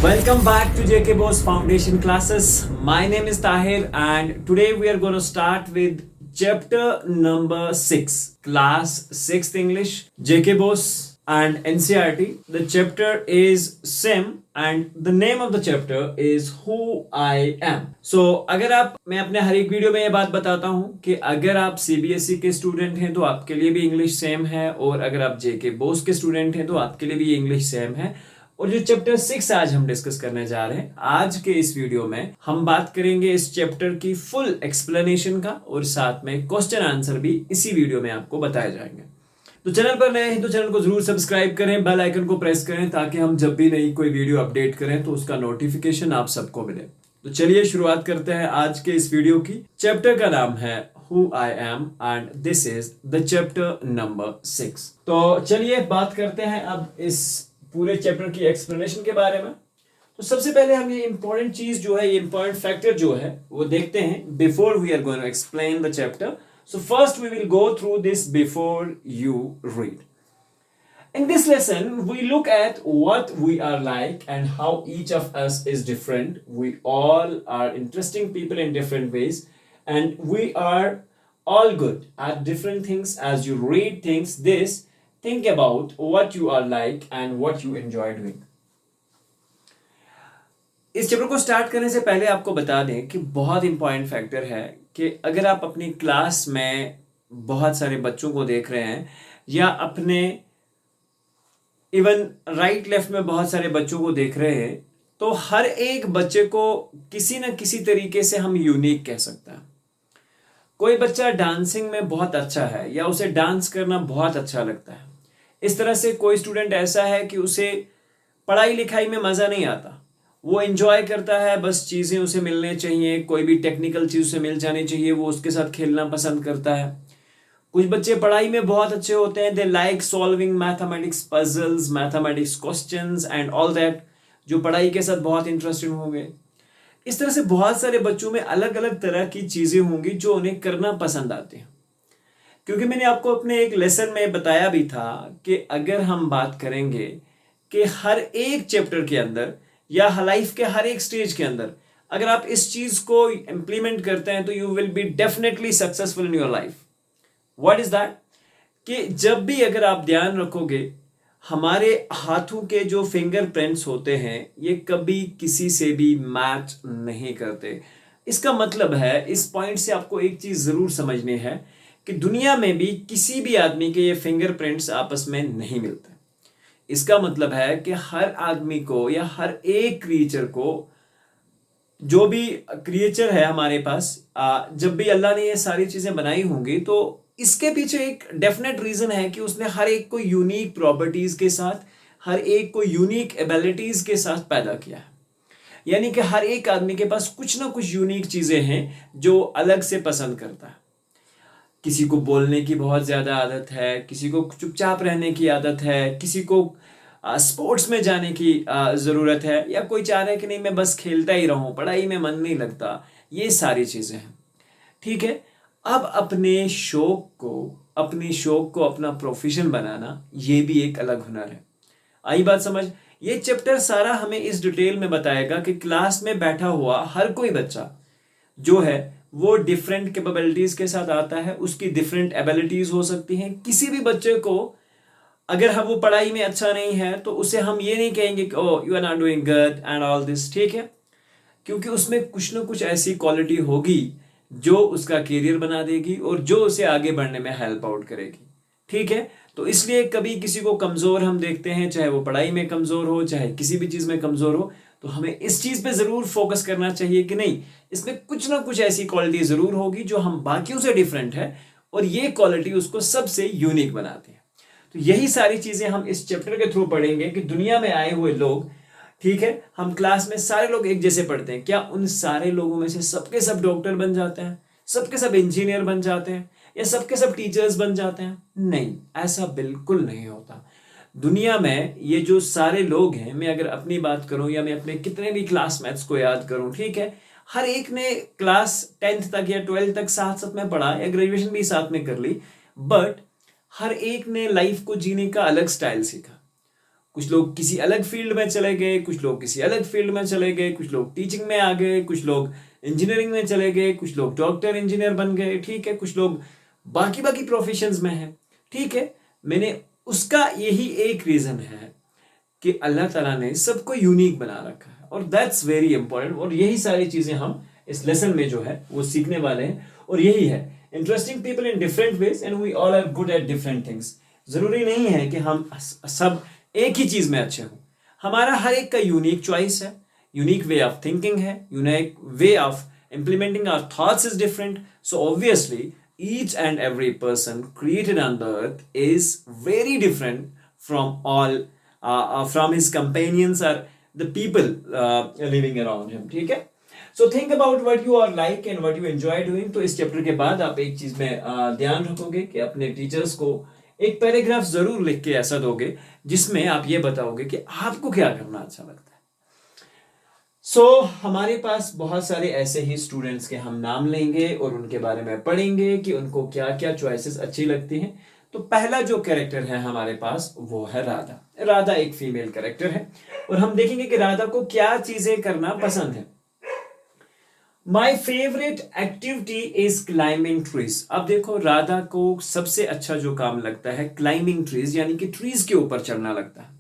Welcome back to JK Bose Foundation classes. My name is Tahir and today we are going to start with chapter number 6, class 6th English, JK Bose and NCERT. The chapter is SIM and the name of the chapter is Who I Am. So मैं अपने हर एक video में ये बात बताता हूँ कि अगर आप CBSE के स्टूडेंट हैं तो आपके लिए भी इंग्लिश सेम है और अगर आप JK Bose के स्टूडेंट हैं तो आपके लिए भी इंग्लिश सेम है। और जो चैप्टर 6 आज हम डिस्कस करने जा रहे हैं, आज के इस वीडियो में हम बात करेंगे इस चैप्टर की फुल एक्सप्लेनेशन का और साथ में क्वेश्चन आंसर भी इसी वीडियो में आपको बताए जाएंगे। तो चैनल पर नए हैं तो चैनल को जरूर सब्सक्राइब करें, बेल आइकन को प्रेस करें ताकि हम जब भी नई कोई वीडियो अपडेट करें तो उसका नोटिफिकेशन आप सबको मिले। तो चलिए शुरुआत करते हैं आज के इस वीडियो की। चैप्टर का नाम है Who I Am and this is the chapter number 6। तो चलिए बात करते हैं अब इस पूरे चैप्टर की एक्सप्लेनेशन के बारे में। तो सबसे पहले हम ये इंपॉर्टेंट चीज जो है, ये इंपॉर्टेंट फैक्टर जो है वो देखते हैं before we are going to explain the chapter. So first we will go through this before you read. In this lesson, we look at what we are like and how each of us is different. We all are interesting people in different ways and we are all good at different things. As you read things, think about what you are like and what you enjoy doing. इस chapter को start करने से पहले आपको बता दें कि बहुत इंपॉर्टेंट फैक्टर है कि अगर आप अपनी क्लास में बहुत सारे बच्चों को देख रहे हैं या अपने इवन राइट लेफ्ट में बहुत सारे बच्चों को देख रहे हैं तो हर एक बच्चे को किसी न किसी तरीके से हम यूनिक कह सकते हैं। कोई बच्चा डांसिंग में बहुत अच्छा है या उसे डांस करना बहुत अच्छा लगता है। इस तरह से कोई स्टूडेंट ऐसा है कि उसे पढ़ाई लिखाई में मज़ा नहीं आता, वो एंजॉय करता है, बस चीज़ें उसे मिलने चाहिए, कोई भी टेक्निकल चीज़ उसे मिल जानी चाहिए, वो उसके साथ खेलना पसंद करता है। कुछ बच्चे पढ़ाई में बहुत अच्छे होते हैं, they like solving mathematics puzzles, mathematics questions and all that, जो पढ़ाई के साथ बहुत इंटरेस्टेड होंगे। इस तरह से बहुत सारे बच्चों में अलग अलग तरह की चीज़ें होंगी जो उन्हें करना पसंद आती हैं। क्योंकि मैंने आपको अपने एक लेसन में बताया भी था कि अगर हम बात करेंगे कि हर एक चैप्टर के अंदर या लाइफ के हर एक स्टेज के अंदर अगर आप इस चीज़ को इम्प्लीमेंट करते हैं तो you will be definitely successful in your life. What is that? कि जब भी अगर आप ध्यान रखोगे हमारे हाथों के जो फिंगरप्रिंट्स होते हैं ये कभी किसी से भी मैच नहीं करते। इसका मतलब है, इस पॉइंट से आपको एक चीज़ ज़रूर समझनी है कि दुनिया में भी किसी भी आदमी के ये फिंगरप्रिंट्स आपस में नहीं मिलते। इसका मतलब है कि हर आदमी को या हर एक क्रिएचर को, जो भी क्रिएचर है हमारे पास, जब भी अल्लाह ने ये सारी चीज़ें बनाई होंगी तो इसके पीछे एक डेफिनेट रीज़न है कि उसने हर एक को यूनिक प्रॉपर्टीज़ के साथ, हर एक को यूनिक एबिलिटीज़ के साथ पैदा किया है। यानी कि हर एक आदमी के पास कुछ ना कुछ यूनिक चीज़ें हैं जो अलग से पसंद करता है। किसी को बोलने की बहुत ज़्यादा आदत है, किसी को चुपचाप रहने की आदत है, किसी को स्पोर्ट्स में जाने की ज़रूरत है, या कोई चाह रहा है कि नहीं मैं बस खेलता ही रहूं, पढ़ाई में मन नहीं लगता। ये सारी चीज़ें हैं, ठीक है। अब अपने शौक को अपना प्रोफेशन बनाना ये भी एक अलग हुनर है। आई बात समझ? ये चैप्टर सारा हमें इस डिटेल में बताएगा कि क्लास में बैठा हुआ हर कोई बच्चा जो है वो डिफरेंट कैपेबिलिटीज़ के साथ आता है, उसकी डिफरेंट एबिलिटीज़ हो सकती हैं। किसी भी बच्चे को अगर हम वो पढ़ाई में अच्छा नहीं है तो उसे हम ये नहीं कहेंगे कि oh you are not doing good and all this, ठीक है, क्योंकि उसमें कुछ ना कुछ ऐसी क्वालिटी होगी जो उसका करियर बना देगी और जो उसे आगे बढ़ने में हेल्प आउट करेगी, ठीक है। तो इसलिए कभी किसी को कमज़ोर हम देखते हैं, चाहे वो पढ़ाई में कमज़ोर हो, चाहे किसी भी चीज़ में कमज़ोर हो, तो हमें इस चीज़ पे ज़रूर फोकस करना चाहिए कि नहीं, इसमें कुछ ना कुछ ऐसी क्वालिटी ज़रूर होगी जो हम बाकियों से डिफरेंट है और ये क्वालिटी उसको सबसे यूनिक बनाती है। तो यही सारी चीज़ें हम इस चैप्टर के थ्रू पढ़ेंगे कि दुनिया में आए हुए लोग, ठीक है, हम क्लास में सारे लोग एक जैसे पढ़ते हैं, क्या उन सारे लोगों में से सबके सब डॉक्टर बन जाते हैं, सबके सब इंजीनियर बन जाते हैं, या सबके सब टीचर्स बन जाते हैं? नहीं, ऐसा बिल्कुल नहीं होता। दुनिया में ये जो सारे लोग हैं, मैं अगर अपनी बात करूं या मैं अपने कितने भी क्लासमेट्स को याद करूं, ठीक है, हर एक ने क्लास 10th तक या 12th तक साथ साथ में पढ़ा या ग्रेजुएशन भी साथ में कर ली, बट हर एक ने लाइफ को जीने का अलग स्टाइल सीखा। कुछ लोग किसी अलग फील्ड में चले गए, कुछ लोग किसी अलग फील्ड में चले गए, कुछ लोग टीचिंग में आ गए, कुछ लोग इंजीनियरिंग में चले गए, कुछ लोग डॉक्टर इंजीनियर बन गए, ठीक है, कुछ लोग बाकी बाकी प्रोफेशंस में हैं, ठीक है। मैंने उसका यही एक रीजन है कि अल्लाह ताला ने सबको यूनिक बना रखा है, और दैट्स वेरी इंपॉर्टेंट। और यही सारी चीजें हम इस लेसन में जो है वो सीखने वाले हैं, और यही है interesting people in different ways and we all are good at different things. जरूरी नहीं है कि हम सब एक ही चीज में अच्छे हों, हमारा हर एक का यूनिक चॉइस है, यूनिक वे ऑफ थिंकिंग है, unique way of implementing our thoughts is different. So obviously each and every person created on the earth is very different from all from his companions or the people living around him, ठीक है। So think about what you are like and what you enjoy doing। तो इस chapter के बाद आप एक चीज में ध्यान रखोगे कि अपने टीचर्स को एक पैराग्राफ जरूर लिख के ऐसा दोगे जिसमें आप ये बताओगे कि आपको क्या करना अच्छा लगता है। हमारे पास बहुत सारे ऐसे ही स्टूडेंट्स के हम नाम लेंगे और उनके बारे में पढ़ेंगे कि उनको क्या क्या चॉइसेस अच्छी लगती हैं। तो पहला जो कैरेक्टर है हमारे पास वो है राधा। राधा एक फीमेल कैरेक्टर है और हम देखेंगे कि राधा को क्या चीजें करना पसंद है। My favourite activity is climbing trees. अब देखो, राधा को सबसे अच्छा जो काम लगता है क्लाइंबिंग ट्रीज, यानी कि ट्रीज के ऊपर चढ़ना लगता है।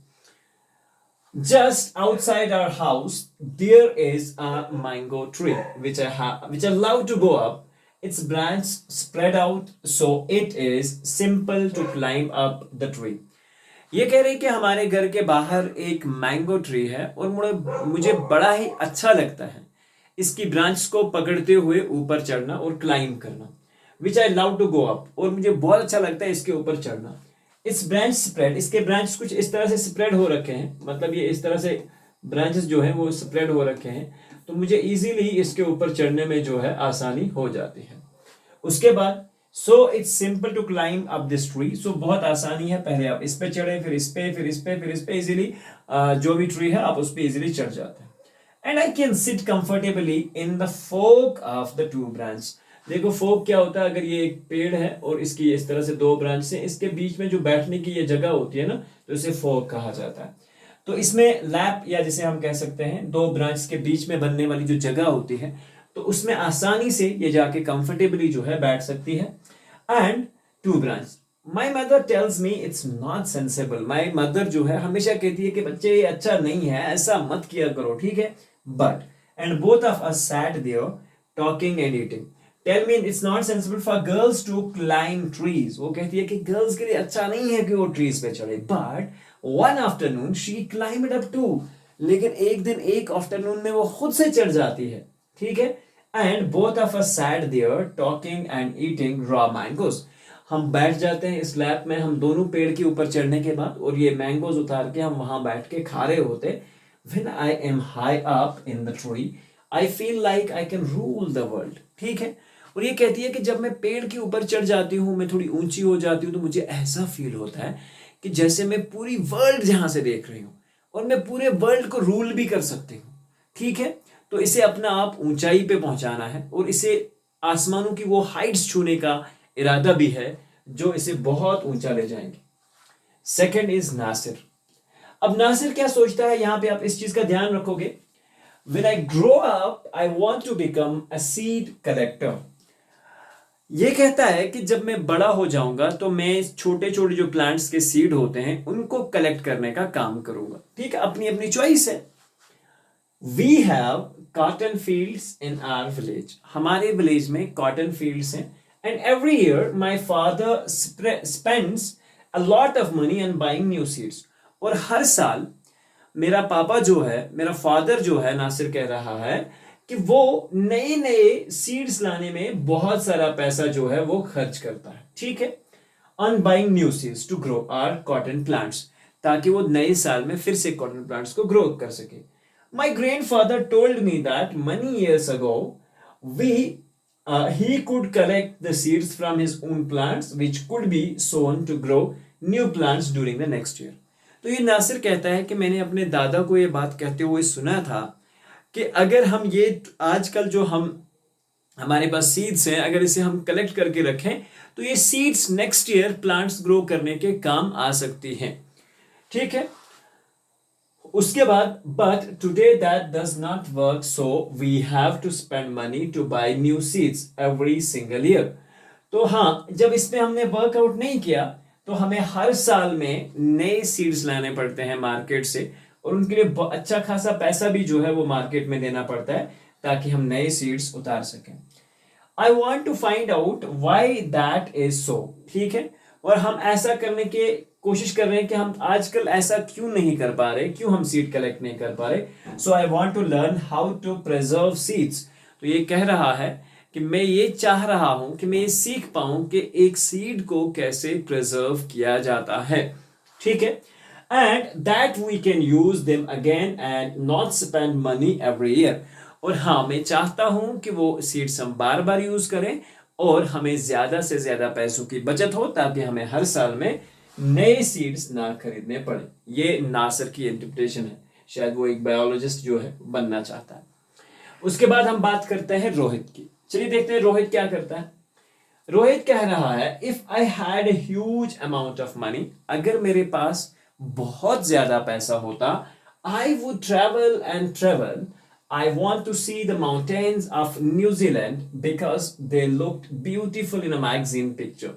Just outside our house, there is a mango tree which I love to go up. Its branches spread out, so it is simple to climb up the tree. ये कह रहे हैं कि हमारे घर के बाहर एक मैंगो ट्री है और मुझे बड़ा ही अच्छा लगता है इसकी ब्रांच को पकड़ते हुए ऊपर चढ़ना और क्लाइंब करना। Which I love to go up, और मुझे बहुत अच्छा लगता है इसके ऊपर चढ़ना। इस ब्रांच स्प्रेड, इसके ब्रांच कुछ इस तरह से स्प्रेड हो रखे हैं, मतलब ये इस तरह से ब्रांचेस जो है वो स्प्रेड हो रखे हैं, तो मुझे इजीली इसके ऊपर चढ़ने में जो है आसानी हो जाती है। उसके बाद so it's simple to climb up this tree. So बहुत आसानी है, पहले आप इस पे चढ़े, फिर इस पे, फिर इस पे, फिर इस पे, इजीली जो भी ट्री है आप उस पे इजीली चढ़ जाते हैं। And I can sit comfortably in the fork of the two branch. देखो फोक क्या होता है, अगर ये एक पेड़ है और इसकी इस तरह से दो ब्रांच से, इसके बीच में जो बैठने की ये जगह होती है ना, तो इसे फोक कहा जाता है। तो इसमें लैप, या जिसे हम कह सकते हैं दो ब्रांच के बीच में बनने वाली जो जगह होती है, तो उसमें आसानी से ये जाके कंफर्टेबली जो है बैठ सकती है। And two branch, my mother tells me it's not sensible. My mother जो है हमेशा कहती है कि बच्चे ये अच्छा नहीं है, ऐसा मत किया करो, ठीक है। But and both of us sat there talking and eating. Tell me it's not sensible for girls to climb trees। वो कहती है कि गर्ल्स के लिए अच्छा नहीं है कि वो ट्रीज पे चढ़े। But one afternoon she climbed up too। लेकिन एक दिन एक आफ्टरनून में वो खुद से चढ़ जाती है, ठीक है। And both of us sat there talking and eating raw mangoes। हम बैठ जाते हैं इस लैप में, हम दोनों पेड़ के ऊपर चढ़ने के बाद, और ये मैंगोज उतार के हम वहां बैठ के खा रहे होते। When I am high up in the tree, I feel like I can rule the world। ठीक है। और ये कहती है कि जब मैं पेड़ के ऊपर चढ़ जाती हूँ, मैं थोड़ी ऊंची हो जाती हूँ, तो मुझे ऐसा फील होता है कि जैसे मैं पूरी वर्ल्ड जहां से देख रही हूँ और मैं पूरे वर्ल्ड को रूल भी कर सकती हूँ, ठीक है। तो इसे अपना आप ऊंचाई पे पहुंचाना है और इसे आसमानों की वो हाइट्स छूने का इरादा भी है जो इसे बहुत ऊंचा ले जाएंगे। Second is Nasir. अब नासिर क्या सोचता है, यहां पे आप इस चीज का ध्यान रखोगे। When I grow up, I want to become a seed collector। ये कहता है कि जब मैं बड़ा हो जाऊंगा तो मैं छोटे छोटे जो प्लांट्स के सीड होते हैं उनको कलेक्ट करने का काम करूंगा, ठीक है। अपनी अपनी चॉइस है। We have cotton fields in our village. हमारे विलेज में कॉटन फील्ड्स हैं। And every year my father spends a lot of money on buying new seeds. और हर साल मेरा पापा जो है, मेरा फादर जो है, नासिर कह रहा है कि वो नए नए सीड्स लाने में बहुत सारा पैसा जो है वो खर्च करता है, ठीक है। On buying new seeds to grow our cotton plants, ताकि वो नए साल में फिर से कॉटन प्लांट्स को ग्रो कर सके। माई grandfather told me that money years ago he could collect the seeds from his own plants which could be sown to grow new plants during the next year। तो ये नासिर कहता है कि मैंने अपने दादा को ये बात कहते हुए सुना था कि अगर हम ये आजकल जो हमारे पास सीड्स हैं, अगर इसे हम कलेक्ट करके रखें तो ये seeds next year plants grow करने के काम आ सकती हैं, ठीक है। उसके बाद but today that does not work so we have to spend money to buy new seeds every single year. तो हाँ, जब इसमें हमने वर्कआउट नहीं किया तो हमें हर साल में नए सीड्स लाने पड़ते हैं मार्केट से, और उनके लिए अच्छा खासा पैसा भी जो है वो मार्केट में देना पड़ता है ताकि हम नए सीड्स उतार सकें। I want to find out why that is so. ठीक है, और हम ऐसा करने की कोशिश कर रहे हैं कि हम आजकल ऐसा क्यों नहीं कर पा रहे, क्यों हम सीड कलेक्ट नहीं कर पा रहे। So I want to learn how to preserve seeds. तो ये कह रहा है कि मैं ये चाह रहा हूं कि मैं ये सीख पाऊं कि एक सीड को कैसे प्रिजर्व किया जाता है। ठीक है, and that we can use them again and not spend money every year. और हाँ, मैं चाहता हूं कि वो सीड्स हम बार बार यूज करें और हमें ज्यादा से ज्यादा पैसों की बचत हो ताकि हमें हर साल में नए सीड्स ना खरीदने पड़े। ये नासर की इंटरप्रिटेशन है, शायद वो एक बायोलॉजिस्ट जो है बनना चाहता है। उसके बाद हम बात करते हैं रोहित की। चलिए देखते हैं रोहित क्या करता है। रोहित कह रहा है if I had a huge amount of money, अगर मेरे पास बहुत ज्यादा पैसा होता, I would travel and travel. I want to see the mountains of New Zealand because they looked beautiful in a magazine picture.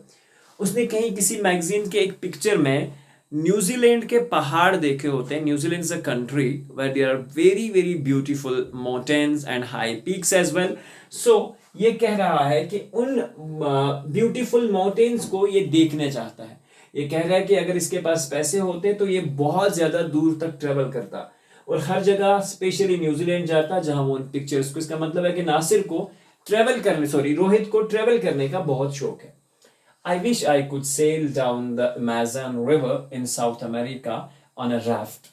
उसने कहीं किसी मैगजीन के एक पिक्चर में न्यूजीलैंड के पहाड़ देखे होते हैं। New Zealand is a country where there are very very beautiful mountains and high peaks as well. So ये कह रहा है कि उन ब्यूटीफुल माउंटेन्स को ये देखने चाहता है। ये कह रहा है कि अगर इसके पास पैसे होते तो ये बहुत ज्यादा दूर तक ट्रेवल करता और हर जगह स्पेशली न्यूजीलैंड जाता जहां वो पिक्चर्स को। इसका मतलब है कि नासिर को रोहित को ट्रेवल करने का बहुत शौक है। I wish I could sail down the Amazon river in South America on a raft.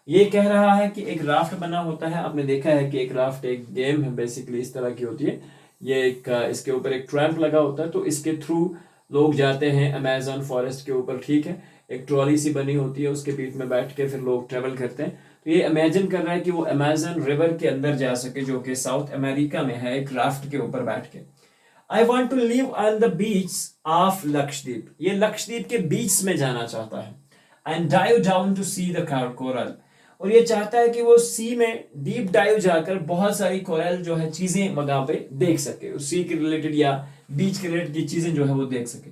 ये कह रहा है कि एक राफ्ट बना होता है। आपने देखा है कि एक राफ्ट एक गेम है, बेसिकली इस तरह की होती है। ये एक इसके ऊपर एक ट्रैम्प लगा होता है, तो इसके थ्रू लोग जाते हैं अमेज़न फॉरेस्ट के ऊपर। ठीक है, एक ट्रॉली सी बनी होती है, उसके पीठ में बैठ के फिर लोग ट्रेवल करते हैं। तो ये इमेजिन कर रहा है कि वो अमेज़न रिवर के अंदर जा सके जो कि साउथ अमेरिका में है, एक राफ्ट के ऊपर बैठ के। I want to live on the beach of Lakshadweep. ये लक्षद्वीप के बीच में जाना चाहता है। And dive down to see the coral. और ये चाहता है कि वो सी में डीप डाइव जाकर बहुत सारी कोरल जो है चीजें वहां पे देख सके, उस सी के रिलेटेड या बीच के रिलेटेड की चीजें जो है वो देख सके।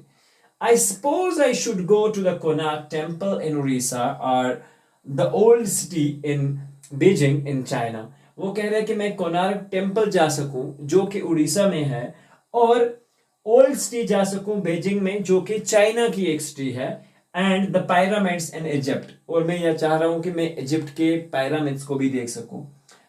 I suppose I should go to the Konark temple in Orissa और the old city in Beijing in China. वो कह रहे हैं कि मैं कोणार्क टेम्पल जा सकूं जो कि उड़ीसा में है, और ओल्ड सिटी जा सकूं बीजिंग में जो कि चाइना की एक सिटी है, and the pyramids in Egypt. और मैं यह चाह रहा हूं कि मैं इजिप्ट के पिरामिड्स को भी देख सकूं।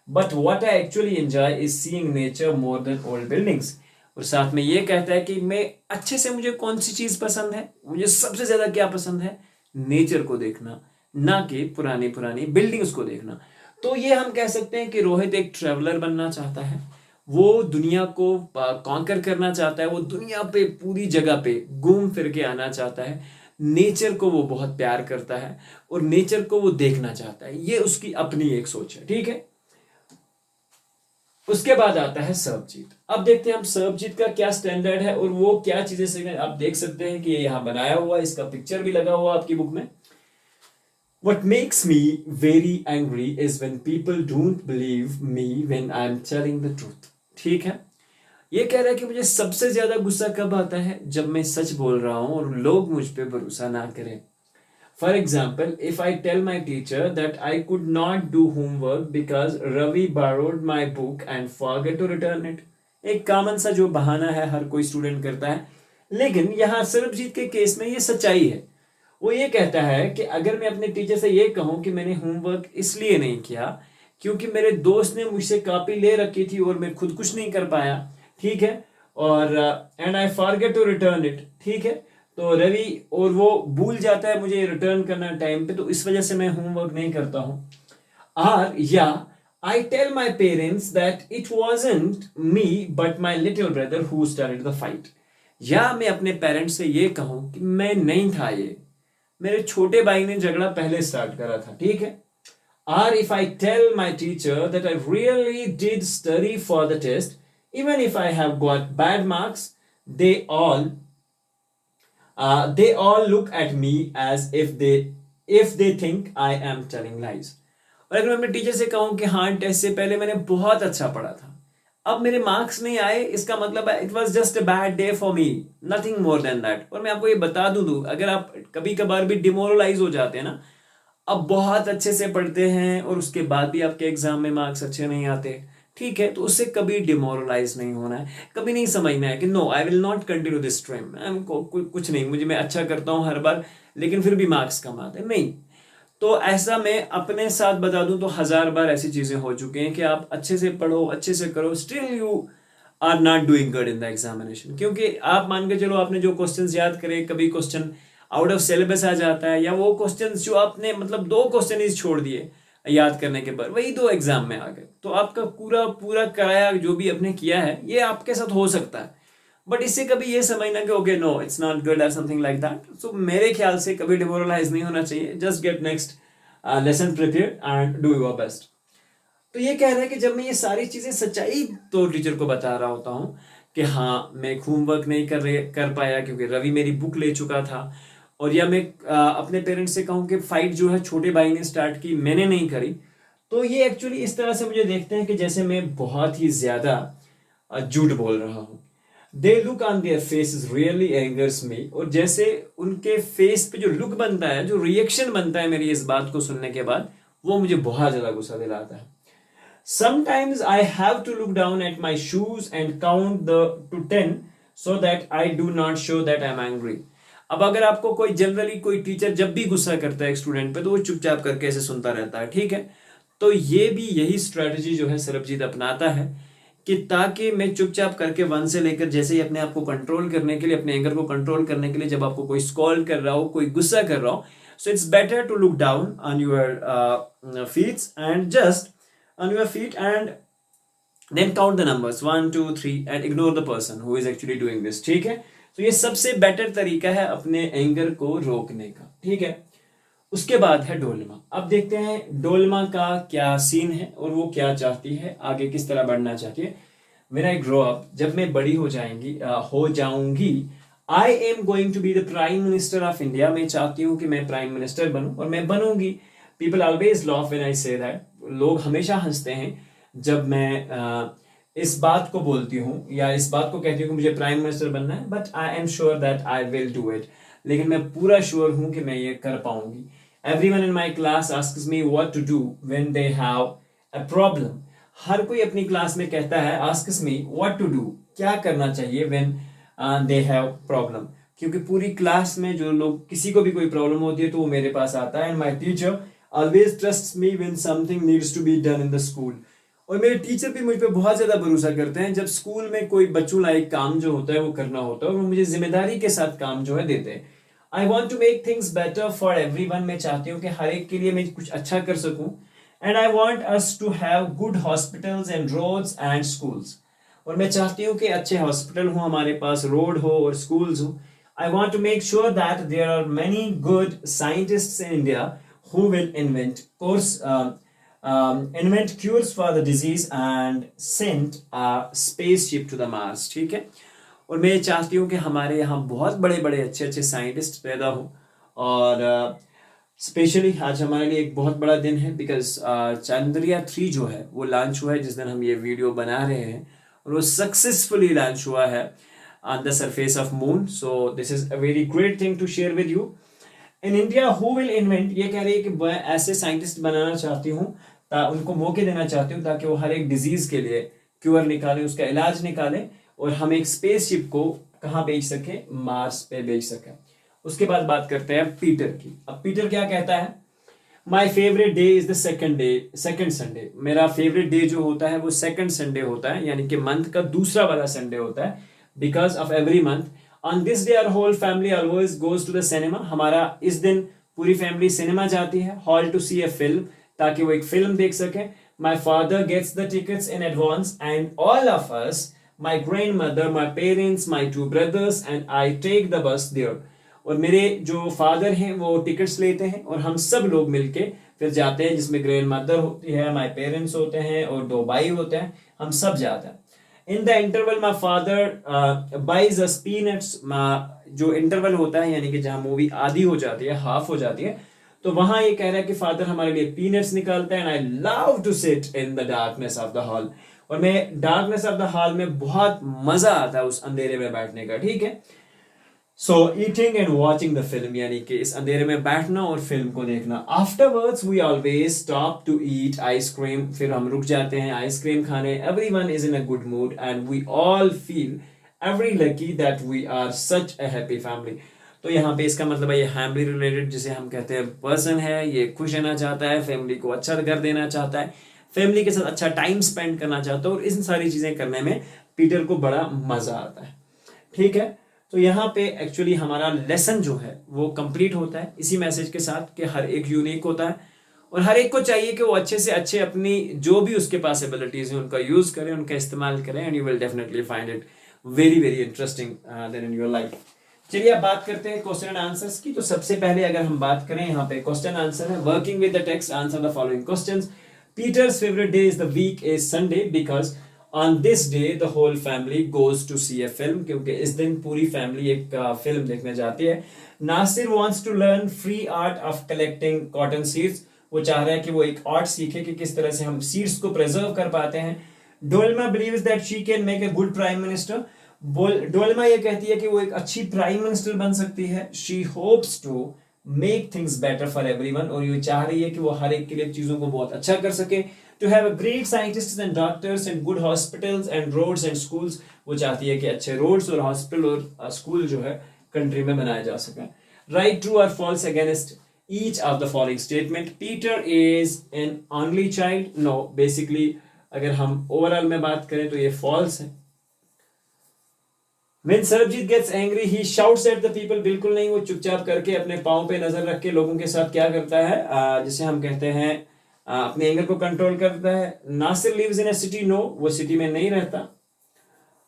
But what I actually enjoy is seeing nature more than old buildings. और साथ में ये कहता है कि मैं अच्छे से, मुझे कौन सी चीज पसंद है, मुझे सबसे ज्यादा क्या पसंद है, नेचर को देखना, ना कि पुरानी पुरानी बिल्डिंग्स को देखना। तो ये हम कह सकते हैं कि रोहित एक ट्रेवलर बनना चाहता है। वो दुनिया को कॉन्कर करना चाहता है, वो दुनिया पे पूरी जगह पे घूम फिर के आना चाहता है। नेचर को वो बहुत प्यार करता है और नेचर को वो देखना चाहता है। ये उसकी अपनी एक सोच है। ठीक है, उसके बाद आता है सर्वजीत। अब देखते हैं हम सर्वजीत का क्या स्टैंडर्ड है और वो क्या चीजें सीखें। आप देख सकते हैं कि ये यहाँ बनाया हुआ, इसका पिक्चर भी लगा हुआ आपकी बुक में। What makes me very angry is when people don't believe me when I'm telling the truth. ठीक है, ये कह रहा है कि मुझे सबसे ज्यादा गुस्सा कब आता है, जब मैं सच बोल रहा हूं और लोग मुझ पे भरोसा ना करें। For example, if I tell my teacher that I could not do homework because Ravi borrowed my book and forget to return it। एक कॉमन सा जो बहाना है हर कोई स्टूडेंट करता है, लेकिन यहाँ सर्वजीत के केस में ये सच्चाई है। वो ये कहता है कि अगर मैं अपने टीचर से ये कहूं कि मैंने होमवर्क इसलिए नहीं किया क्योंकि मेरे दोस्त ने मुझसे कॉपी ले रखी थी और मैं खुद कुछ नहीं कर पाया, ठीक है, और and I forget to return it. ठीक है, तो रवि और वो भूल जाता है मुझे रिटर्न करना टाइम पे, तो इस वजह से मैं होमवर्क नहीं करता हूं। और या I tell my parents that it wasn't me but my little brother who started the fight. या मैं अपने पेरेंट्स से ये कहूं कि मैं नहीं था, ये मेरे छोटे भाई ने झगड़ा पहले स्टार्ट करा था। ठीक है, और if I tell my teacher that I really did study for the test even if I have got bad marks, they all look at me as if they think I am telling lies। और अगर मैं अपने teacher से कहूँ कि हाँ test से पहले मैंने बहुत अच्छा पढ़ा था, अब मेरे मार्क्स नहीं आए, इसका मतलब है it was just a bad day for me, nothing more than that. और मैं आपको ये बता दूं, अगर आप कभी कभार भी डिमोरलाइज हो जाते हैं ना, अब बहुत अच्छे से पढ़ते हैं और उसके बाद भी आपके एग्जाम में मार्क्स अच्छे नहीं आते, ठीक है, तो उससे कभी डिमोरलाइज नहीं होना है, कभी नहीं समझना है कि no I will not continue this stream, कुछ नहीं, मुझे मैं अच्छा करता हूँ हर बार लेकिन फिर भी मार्क्स कम आते हैं, नहीं। तो ऐसा मैं अपने साथ बता दूं तो 1000 बार ऐसी चीजें हो चुकी हैं कि आप अच्छे से पढ़ो, अच्छे से करो, still you are not doing good in the examination, क्योंकि आप मान के चलो आपने जो क्वेश्चंस याद करे, कभी क्वेश्चन आउट ऑफ सिलेबस आ जाता है, या वो क्वेश्चंस जो आपने मतलब 2 क्वेश्चन ही छोड़ दिए याद करने के बाद, वही 2 एग्जाम में आ गए, तो आपका पूरा पूरा कराया जो भी आपने किया है ये आपके साथ हो सकता है। बट इससे कभी ये समझना कि okay no it's not good और समथिंग लाइक दैट, सो मेरे ख्याल से कभी डिमोरलाइज नहीं होना चाहिए, just get next lesson prepare and do your best. तो ये कह रहा है कि जब मैं ये सारी चीजें सच्चाई तो टीचर को बता रहा होता हूँ कि हाँ मैं होमवर्क नहीं कर पाया क्योंकि रवि मेरी बुक ले चुका था, और या मैं अपने पेरेंट्स से कहूँ कि फाइट जो है छोटे भाई ने स्टार्ट की मैंने नहीं करी, तो ये एक्चुअली इस तरह से मुझे देखते हैं कि जैसे मैं बहुत ही ज्यादा झूठ बोल रहा हूँ। They look on their face really angers me, और जैसे उनके फेस पे जो लुक बनता है, जो रिएक्शन बनता है मेरी इस बात को सुनने के बाद, वो मुझे बहुत ज्यादा गुस्सा दिलाता है। Sometimes I have to look down at my shoes and count to 10 so that I do not show that I'm angry. अब अगर आपको कोई जनरली कोई टीचर जब भी गुस्सा करता है एक स्टूडेंट पे तो वो चुपचाप करके ऐसे सुनता रहता है, ठीक है, तो ये भी यही स्ट्रेटजी जो है सरबजीत अपनाता है कि ताकि मैं चुपचाप करके 1 से लेकर जैसे ही अपने आप को कंट्रोल करने के लिए, अपने एंगर को कंट्रोल करने के लिए, जब आपको कोई स्कॉल कर रहा हो, कोई गुस्सा कर रहा हो, so it's better to look down on your feets and just on your feet and then count the numbers 1 2 3 and ignore the person who is actually doing this, ठीक है। तो ये सबसे बेटर तरीका है अपने एंगर को रोकने का, ठीक है। उसके बाद है डोलमा। अब देखते हैं डोलमा का क्या सीन है और वो क्या चाहती है, आगे किस तरह बढ़ना चाहती है। When I grow up, जब मैं बड़ी हो जाऊंगी, I am going to be the Prime Minister of India, मैं चाहती हूँ कि मैं प्राइम मिनिस्टर बनूं और मैं बनूंगी। People always laugh when I say that, लोग हमेशा हंसते हैं जब मैं इस बात को बोलती हूँ या इस बात को कहती हूँ कि मुझे प्राइम मिनिस्टर बनना है, but I am sure that I will do it, लेकिन मैं पूरा श्योर हूँ कि मैं ये कर पाऊंगी। Everyone in my class asks me what to do when they have a problem, हर कोई अपनी क्लास में कहता है asks me what to do, क्या करना चाहिए व्हेन दे हैव प्रॉब्लम, क्योंकि पूरी क्लास में जो लोग किसी को भी कोई प्रॉब्लम होती है तो वो मेरे पास आता है, and my teacher always trusts me when something needs to be done in the school। और मेरे टीचर भी मुझ पे बहुत ज्यादा भरोसा करते हैं जब स्कूल में कोई बच्चों लायक काम जो होता है वो करना होता है, और वो मुझे जिम्मेदारी के साथ काम जो है देते हैं। I want to make things better for everyone, मैं चाहती हूँ कि हर एक के लिए मैं कुछ अच्छा कर सकूं, and I want us to have good hospitals and roads and schools, और मैं चाहती हूँ कि अच्छे हॉस्पिटल हो हमारे पास, रोड हो और स्कूल्स हो। I want to make sure that there are many good scientists in India who will invent cures for the disease and send a spaceship to the Mars, ठीक है। और मैं चाहती हूँ कि हमारे यहाँ बहुत बड़े बड़े अच्छे अच्छे साइंटिस्ट पैदा हो, और स्पेशली आज हमारे लिए एक बहुत बड़ा दिन है बिकॉज चंद्रयान 3 जो है वो लॉन्च हुआ है जिस दिन हम ये वीडियो बना रहे हैं, और वो सक्सेसफुली लॉन्च हुआ है on the surface of moon. So this is a very great thing to share with you. In India who will invent, ये कह रही है कि मैं ऐसे साइंटिस्ट बनाना चाहती हूँ, उनको मौके देना चाहती हूँ ताकि वो हर एक डिजीज के लिए क्योर निकाले, उसका इलाज निकाले, और हम एक स्पेसशिप को कहाँ भेज सके, मार्स पे भेज सके। उसके बाद बात करते हैं पीटर की। अब पीटर क्या कहता है, my favourite day is the second Sunday, मेरा फेवरेट डे जो होता है वो सेकंड संडे होता है, यानी कि मंथ का दूसरा वाला संडे होता है, because of every month On this day our whole family always goes to the cinema, हमारा इस दिन पूरी फैमिली सिनेमा जाती है, hall to see a film, ताकि वो एक फिल्म देख सके। My father gets the tickets in advance and all of us, my grandmother, my parents, my 2 brothers and I take the bus there। और मेरे जो फादर हैं वो टिकट्स लेते हैं और हम सब लोग मिलके फिर जाते हैं, जिसमें ग्रैंड मदर होती है, माई पेरेंट्स होते हैं और 2 भाई होते हैं, हम सब जाते हैं। In the interval my father buys us peanuts, जो इंटरवल होता है यानी कि जहां मूवी आधी हो जाती है, हाफ हो जाती है, तो वहां ये कह रहा है कि फादर हमारे लिए पीनट्स निकालता है, and I love to sit in the darkness of the hall, और मैं डार्कनेस ऑफ द हॉल में बहुत मजा आता है उस अंधेरे में बैठने का, ठीक है। So eating and watching the film, यानी कि इस अंधेरे में बैठना और फिल्म को देखना। Afterwards we always stop to eat ice cream, फिर हम रुक जाते हैं आइसक्रीम खाने। Everyone is in a good mood and we all feel every lucky that we are such a happy family. तो यहाँ पे इसका मतलब है ये फैमिली रिलेटेड जिसे हम कहते हैं पर्सन है, ये खुश रहना चाहता है, फैमिली को अच्छा कर देना चाहता है, फैमिली के साथ अच्छा टाइम स्पेंड करना चाहता है, और इन सारी चीजें करने में पीटर को बड़ा मजा आता है, ठीक है। तो यहाँ पे एक्चुअली हमारा लेसन जो है वो कंप्लीट होता है इसी मैसेज के साथ कि हर एक यूनिक होता है, और हर एक को चाहिए कि वो अच्छे से अच्छे अपनी जो भी उसके पास एबिलिटीज है उनका यूज करें, उनका इस्तेमाल करें, and you will definitely find it very very interesting then in your life. चलिए अब बात करते हैं क्वेश्चन एंड आंसर्स की। तो सबसे पहले अगर हम बात करें, यहाँ पे क्वेश्चन आंसर है, working with the text answer the following questions. Peter's favourite day is the week is Sunday because on this day the whole family goes to see a film, क्योंकि इस दिन पूरी फैमिली एक film देखने जाती है। Nasir wants to learn free art of collecting cotton seeds, वो चाह रहा है कि वो एक आर्ट सीखे कि किस तरह से हम सीड्स को प्रिजर्व कर पाते हैं। Dolma believes that she can make a good prime minister, Dolma ये कहती है कि वो एक अच्छी प्राइम मिनिस्टर बन सकती है। She hopes to make things better for everyone, और ये चाह रही है कि वो हर एक के लिए चीजों को बहुत अच्छा कर सके। To have a great scientists and doctors and good hospitals and roads and schools, वो चाहती है कि अच्छे रोड्स और हॉस्पिटल और स्कूल जो है कंट्री में बनाए जा सके। राइट ट्रू और false against each of the following statement. Peter is an only child, no, basically अगर हम ओवरऑल में बात करें तो ये फॉल्स है। When Sarabjit gets angry, he shouts at the people, बिल्कुल नहीं, वो चुपचाप करके अपने पाँव पे नजर रख के लोगों के साथ क्या करता है, जिसे हम कहते हैं अपने एंगर को कंट्रोल करता है। Nasir lives in a city, no, वो सिटी में नहीं रहता।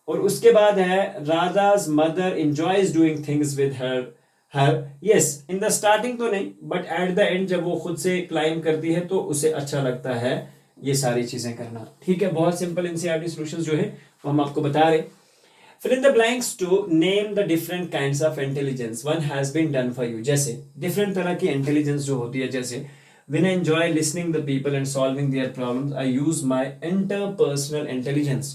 और उसके बाद है राधा's mother enjoys doing things with her yes, in the starting तो नहीं, but at the end जब वो खुद से क्लाइम करती है तो उसे अच्छा लगता है ये सारी चीजें करना, ठीक है। बहुत सिंपल एनसीईआरटी सॉल्यूशंस जो है वो हम आपको बता रहे। Fill in the blanks to name the different kinds of intelligence one has been done for you, जैसे different तरह की intelligence जो होती है, जैसे when I enjoy listening the people and solving their problems I use my interpersonal intelligence,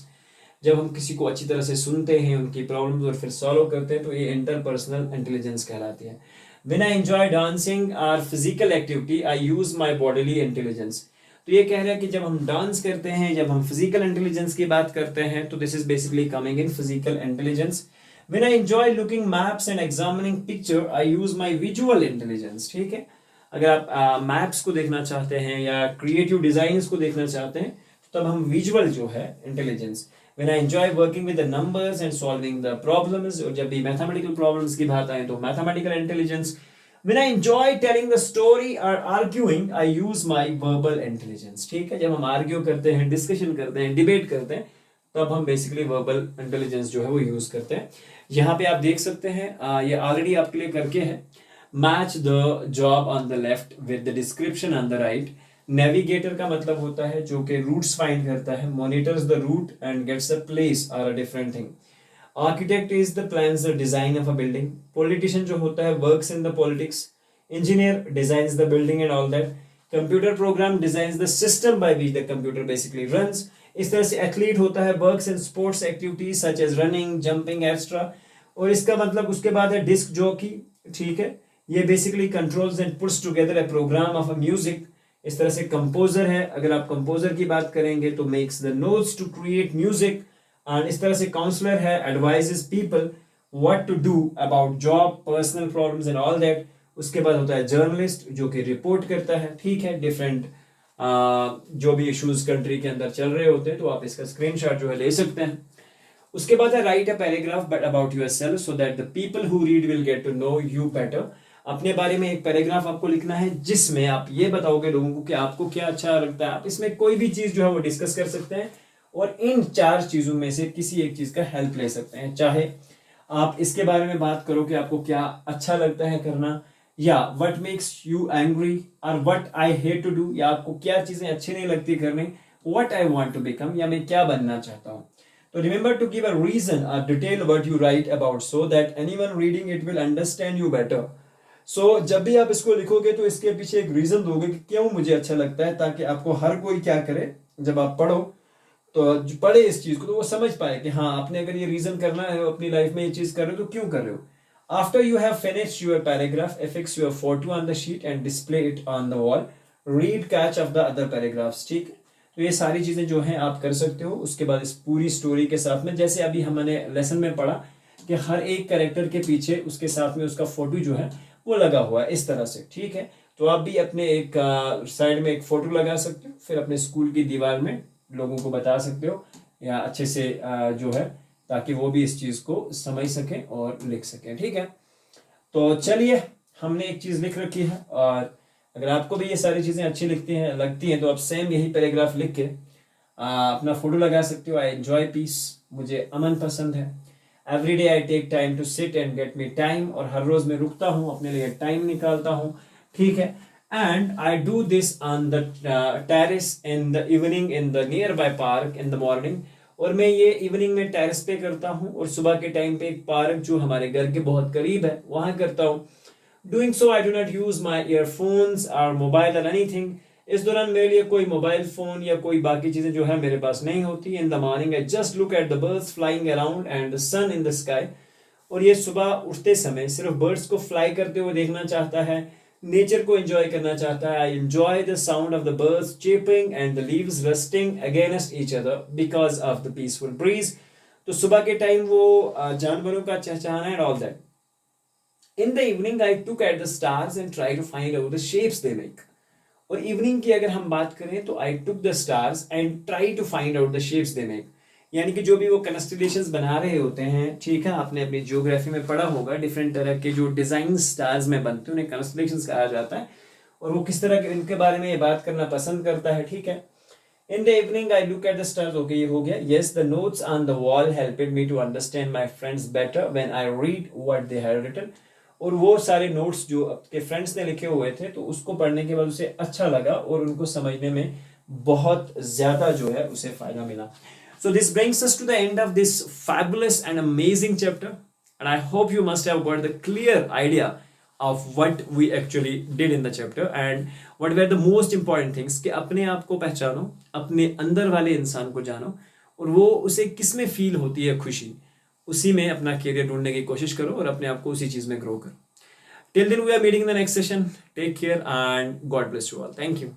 जब हम किसी को अच्छी तरह से सुनते हैं, उनकी प्रॉब्लम्स और फिर सॉल्व करते हैं तो ये इंटरपर्सनल इंटेलिजेंस कहलाती है। When I enjoy dancing or physical activity I use my bodily intelligence, तो ये कह रहा है कि जब हम डांस करते हैं, जब हम फिजिकल इंटेलिजेंस की बात करते हैं तो this is basically coming in physical intelligence. When I enjoy looking maps and examining picture I use my visual intelligence, ठीक है। अगर आप मैप्स को देखना चाहते हैं या क्रिएटिव डिजाइन्स को देखना चाहते हैं तो तब हम विजुअल जो है intelligence. When I enjoy working with the numbers and solving the problems, और जब भी मैथमेटिकल प्रॉब्लम्स की बात आए तो mathematical intelligence. When I enjoy telling the story or arguing, I use my verbal intelligence, ठीक है। जब हम आर्ग्यू करते हैं, डिस्कशन करते हैं, डिबेट करते हैं, तब हम बेसिकली वर्बल इंटेलिजेंस जो है वो यूज करते हैं। यहाँ पे आप देख सकते हैं ये ऑलरेडी आपके लिए करके है। Match the job on the left with the description on the right. Navigator का मतलब होता है जो कि रूट्स फाइंड करता है, monitors the route and gets a place और a different thing. Architect is the plans the design of a building. Politician जो होता है works in the politics. Engineer designs the building and all that. Computer program designs the system by which the computer basically runs. इस तरह से athlete होता है works in sports activities such as running, jumping, extra. और इसका मतलब उसके बाद है डिस्क जॉकी, ठीक है। ये basically controls and puts together a programme of a music. इस तरह से कंपोजर है, अगर आप कंपोजर की बात करेंगे तो makes the notes to create music. And इस तरह से काउंसलर है, advises people what to do about job, personal problems and all that. उसके बाद होता है जर्नलिस्ट जो कि रिपोर्ट करता है, ठीक है, डिफरेंट जो भी इश्यूज कंट्री के अंदर चल रहे होते हैं, तो आप इसका स्क्रीनशॉट जो है ले सकते हैं। उसके बाद है write a paragraph but about yourself so that the people who read will get to know you better. अपने बारे में एक पैराग्राफ आपको लिखना है जिसमें आप ये बताओगे लोगों को कि आपको क्या अच्छा लगता है। आप इसमें कोई भी चीज जो है वो डिस्कस कर सकते हैं और इन 4 चीजों में से किसी एक चीज का हेल्प ले सकते हैं। चाहे आप इसके बारे में बात करो कि आपको क्या अच्छा लगता है करना, या व्हाट मेक्स यू एंग्री, और what I hate to do, या आपको क्या चीजें अच्छी नहीं लगती करने, what I want to become, या मैं क्या बनना चाहता हूं। तो remember to give a reason और detail what you write about so that anyone reading it will understand you better. So जब भी आप इसको लिखोगे तो इसके पीछे एक रीजन दोगे कि क्यों मुझे अच्छा लगता है, ताकि आपको हर कोई क्या करे, जब आप पढ़ो तो जो पढ़े इस चीज को तो वो समझ पाए कि हाँ आपने अगर ये रीजन करना है अपनी लाइफ में ये चीज कर रहे हो तो क्यों कर रहे हो। After you have finished your paragraph, affix your photo on the sheet and display it on the wall. Read catch of the other paragraphs. ठीक, तो ये सारी चीजें जो हैं आप कर सकते हो। उसके बाद इस पूरी स्टोरी के साथ में, जैसे अभी हमने लेसन में पढ़ा कि हर एक कैरेक्टर के पीछे उसके साथ में उसका फोटो जो है वो लगा हुआ है इस तरह से। ठीक है, तो आप भी अपने एक साइड में एक फोटो लगा सकते हो, फिर अपने स्कूल की दीवार में लोगों को बता सकते हो या अच्छे से जो है, ताकि वो भी इस चीज को समझ सकें और लिख सकें। ठीक है, तो चलिए हमने एक चीज लिख रखी है, और अगर आपको भी ये सारी चीजें अच्छी लगती हैं तो आप सेम यही पैराग्राफ लिख के अपना फोटो लगा सकते हो। आई एंजॉय पीस, मुझे अमन पसंद है। Every day I take time to sit and get me time, और हर रोज मैं रुकता हूँ, अपने लिए टाइम निकालता हूँ। ठीक है, and I do this on the terrace in the evening in the near by park in the morning, और मैं ये इवनिंग में टेरेस पे करता हूँ, और सुबह के टाइम पे एक पार्क जो हमारे घर के बहुत करीब है वहां करता हूँ। Doing so I do not use my earphones और मोबाइल और एनीथिंग, इस दौरान मेरे लिए कोई मोबाइल फोन या कोई बाकी चीजें जो है मेरे पास नहीं होती। In the morning I just look at the birds flying around and the sun in the sky, और ये सुबह उठते समय सिर्फ बर्ड्स को फ्लाई करते हुए देखना चाहता है, नेचर को एंजॉय करना चाहता है। I enjoy the sound of the birds cheeping and the leaves rustling against each other because of the peaceful breeze. तो सुबह के टाइम वो जानवरों का चहचहाना and all that. In the evening I took at the stars and try to find out the shapes they make, और evening की अगर हम बात करें तो I took the stars and try to find out the shapes they make, यानी कि जो भी वो कन्स्टलेशंस बना रहे होते हैं। ठीक है, आपने अपनी जियोग्राफी में पढ़ा होगा डिफरेंट तरह के जो डिजाइन स्टार्स में बनते हैं उन्हें कन्स्टलेशंस कहा जाता है, और वो किस तरह के इनके बारे में ये बात करना पसंद करता है। ठीक है, in the evening I look at the stars, okay ये हो गया। Yes, the notes on the wall helped me to understand my friends better when I read what they have written, और वो सारे नोट्स जो आपके फ्रेंड्स ने लिखे हुए थे तो उसको पढ़ने के बाद उसे अच्छा लगा और उनको समझने में बहुत ज्यादा जो है उसे फायदा मिला। So this brings us to the end of this fabulous and amazing chapter, and I hope you must have got the clear idea of what we actually did in the chapter and what were the most important things कि अपने आप को पहचानो, अपने अंदर वाले इंसान को जानो, और वो उसे किस में फील होती है खुशी, उसी में अपना करियर ढूंढने की कोशिश करो और अपने आप को उसी चीज में ग्रो करो। Till then we are meeting in the next session. Take care and God bless you all. Thank you.